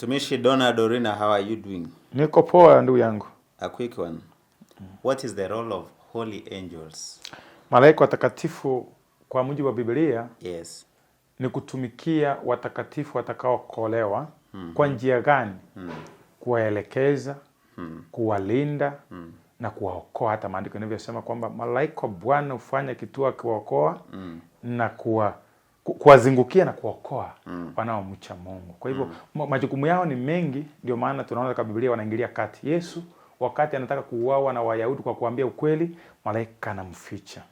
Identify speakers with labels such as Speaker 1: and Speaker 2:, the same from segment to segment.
Speaker 1: Mtumishi Donald Orina, how are you doing?
Speaker 2: Niko poa ndugu yangu.
Speaker 1: A quick one. What is the role of holy angels?
Speaker 2: Malaika watakatifu kwa mujibu wa Biblia,
Speaker 1: Yes,
Speaker 2: ni kutumikia watakatifu watakaookolewa. Kwa njia gani? Kuwaelekeza, kuwalinda na kuwaokoa. Hata maandiko yanavyosema kwamba malaika wa Bwana hufanya kitu akiwaokoa na kuwazingukia na kuokoa wanaomcha Mungu. Kwa hivyo majukumu yao ni mengi, ndio maana tunaona katika Biblia wanaingilia kati. Yesu wakati anataka kuuawa na Wayahudi kwa kuambia ukweli, malaika anamficha.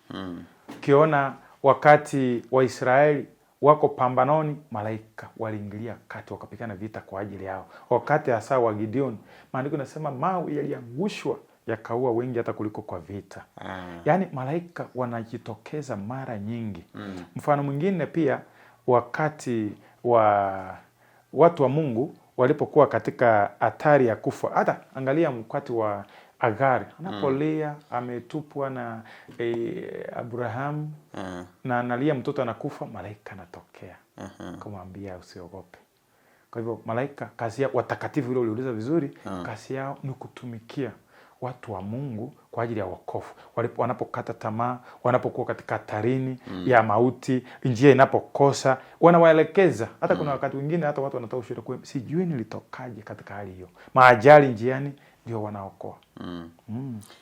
Speaker 2: Ukiona wakati Waisraeli wako pambanoni, malaika waliingilia kati wakapigana vita kwa ajili yao. Wakati hasa wa Gideon, maandiko yanasema mawe yaliangushwa yakaua wengi hata kuliko kwa vita. Yaani malaika wanajitokeza mara nyingi. Mfano mwingine pia, wakati wa watu wa Mungu walipokuwa katika hatari ya kufa. Hata angalia wakati wa Agari, anapolia ametupwa na Abraham na analia mtoto anakufa, malaika anatokea kumwambia usiogope. Kwa hivyo malaika kazi yao, watakatifu ile uliuliza vizuri, kazi yao ni kutumikia watu wa Mungu kwa ajili ya wokovu. Wanapokata tamaa, wanapokuwa katika hatarini ya mauti, njia inapokosa, wanawaelekeza. Hata kuna wakati mwingine hata watu wanatoa ushuhuda kwa sijui nilitokaje katika hali hiyo. Maajali njiani ndio wanaokoa.